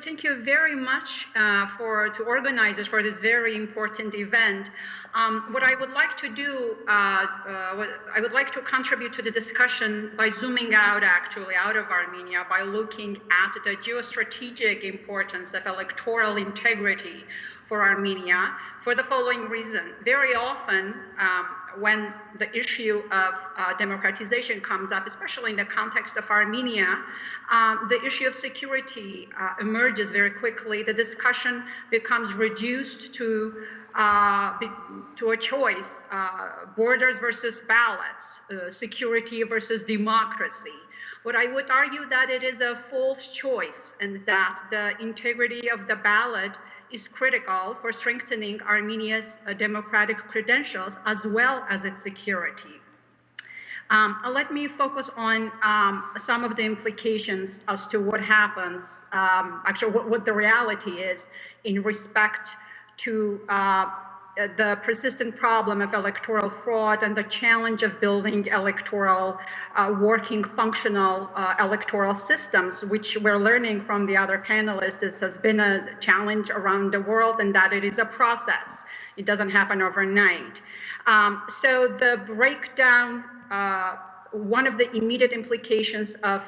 thank you very much to organize us for this very important event. What I would like to do, I would like to contribute to the discussion by zooming out, actually, out of Armenia, by looking at the geostrategic importance of electoral integrity for Armenia for the following reason. Very often, when the issue of democratization comes up, especially in the context of Armenia, the issue of security emerges very quickly. The discussion becomes reduced to a choice, borders versus ballots, security versus democracy. What I would argue that it is a false choice, and that the integrity of the ballot is critical for strengthening Armenia's democratic credentials as well as its security. Let me focus on some of the implications as to what happens, actually what the reality is in respect to the persistent problem of electoral fraud and the challenge of building electoral, working, functional electoral systems, which we're learning from the other panelists. This has been a challenge around the world, and that it is a process. It doesn't happen overnight. So the breakdown, one of the immediate implications of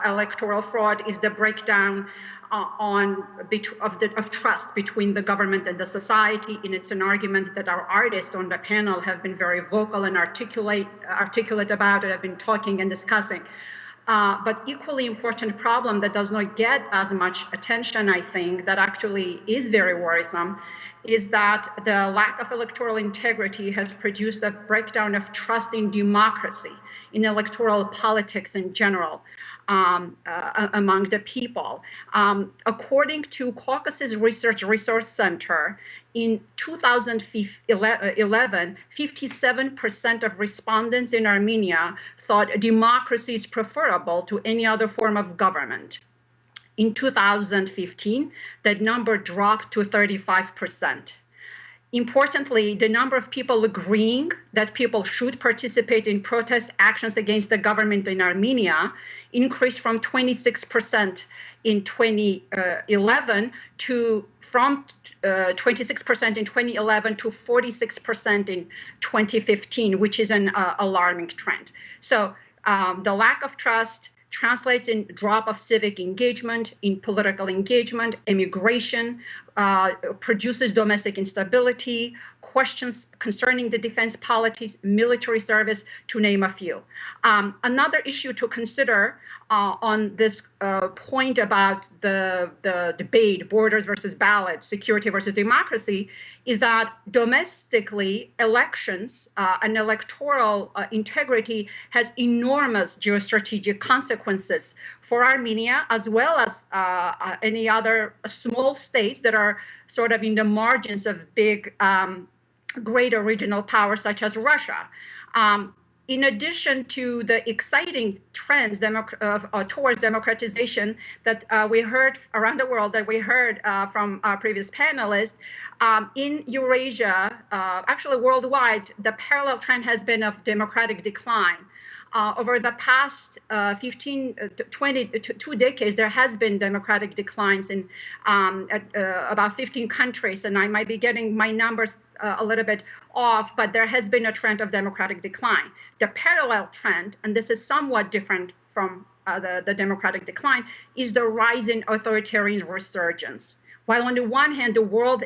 electoral fraud is the breakdown of trust between the government and the society. And it's an argument that our artists on the panel have been very vocal and articulate about it, have been talking and discussing. But equally important problem that does not get as much attention, I think, that actually is very worrisome, is that the lack of electoral integrity has produced a breakdown of trust in democracy, in electoral politics in general. Among the people. According to Caucasus Resource Center, in 2011, 57% of respondents in Armenia thought democracy is preferable to any other form of government. In 2015, that number dropped to 35%. Importantly, the number of people agreeing that people should participate in protest actions against the government in Armenia increased from 26% in 2011 to 26% in 2011 to 46% in 2015, which is an alarming trend. So the lack of trust translates in drop of civic engagement, in political engagement, immigration, produces domestic instability, questions concerning the defense policies, military service, to name a few. Another issue to consider on this point about the debate, borders versus ballots, security versus democracy, is that domestically elections and electoral integrity has enormous geostrategic consequences for Armenia, as well as any other small states that are sort of in the margins of big, greater regional powers such as Russia. In addition to the exciting trends towards democratization that we heard around the world, that we heard from our previous panelists, in Eurasia, actually worldwide, the parallel trend has been of democratic decline. Over the past 2 decades, there has been democratic declines in about 15 countries, and I might be getting my numbers a little bit off, but there has been a trend of democratic decline. The parallel trend, and this is somewhat different from the democratic decline, is the rise in authoritarian resurgence. While on the one hand, the world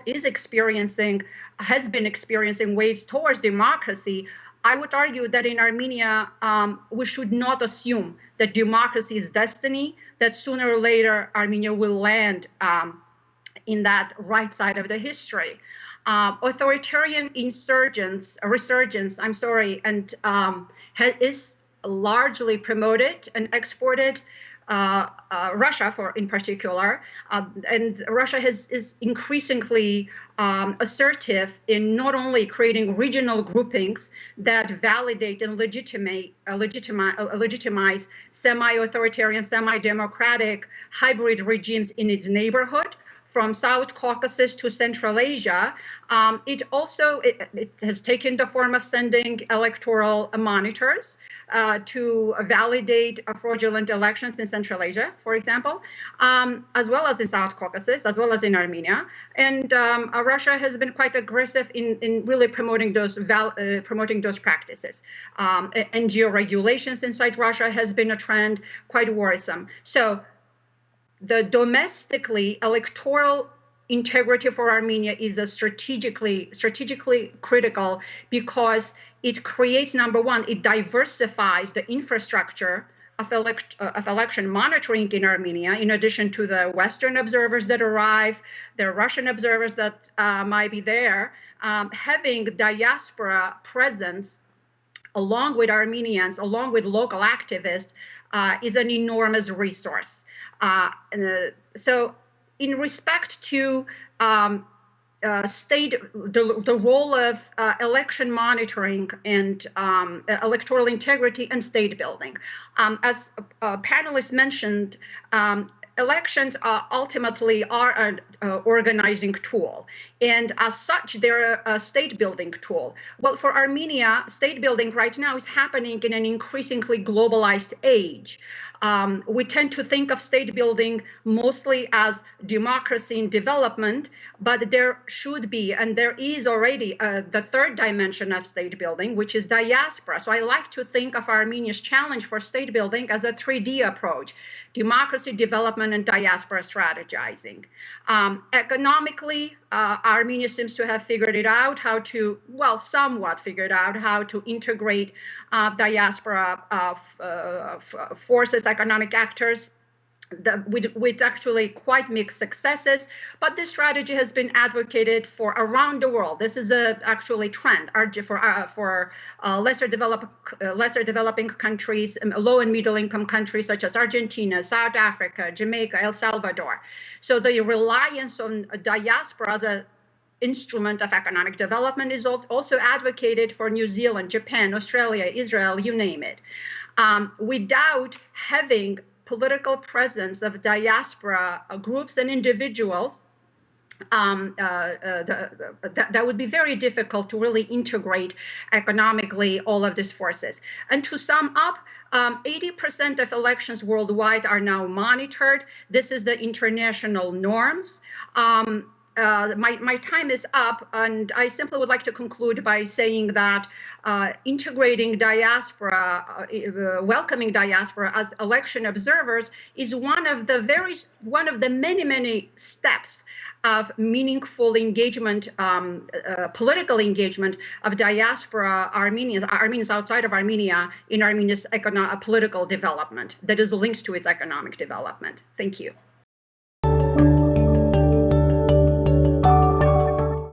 has been experiencing waves towards democracy, I would argue that in Armenia, we should not assume that democracy is destiny, that sooner or later Armenia will land in that right side of the history. Authoritarian resurgence, and is largely promoted and exported Russia, in particular, and Russia is increasingly assertive in not only creating regional groupings that validate and legitimize semi-authoritarian, semi-democratic hybrid regimes in its neighborhood. from South Caucasus to Central Asia. It has taken the form of sending electoral monitors to validate fraudulent elections in Central Asia, for example, as well as in South Caucasus, as well as in Armenia. And Russia has been quite aggressive in really promoting those practices. NGO regulations inside Russia has been a trend, quite worrisome. So the domestically electoral integrity for Armenia is a strategically critical, because it creates, number one, it diversifies the infrastructure of election monitoring in Armenia, in addition to the Western observers that arrive, the Russian observers that might be there. Having diaspora presence along with Armenians, along with local activists, is an enormous resource. So in respect to the role of election monitoring and electoral integrity and state building. As panelists mentioned, elections ultimately are an organizing tool, and as such, they're a state building tool. Well, for Armenia, state building right now is happening in an increasingly globalized age. We tend to think of state building mostly as democracy in development, but there should be, and there is already, the third dimension of state building, which is diaspora. So I like to think of Armenia's challenge for state building as a 3D approach: democracy, development, and diaspora strategizing. Economically, Armenia seems to have figured it out how to, well, somewhat figured out how to integrate diaspora forces, economic actors, with actually quite mixed successes, but this strategy has been advocated for around the world. This is a actually trend for lesser developing countries, low and middle income countries such as Argentina, South Africa, Jamaica, El Salvador. So the reliance on diaspora as an instrument of economic development is also advocated for New Zealand, Japan, Australia, Israel, you name it. Without having political presence of diaspora groups and individuals, that would be very difficult to really integrate economically all of these forces. And to sum up, 80% of elections worldwide are now monitored. This is the international norms. My time is up, and I simply would like to conclude by saying that integrating diaspora, welcoming diaspora as election observers is one of the many steps of meaningful engagement, political engagement of diaspora Armenians outside of Armenia in Armenia's political development that is linked to its economic development. Thank you.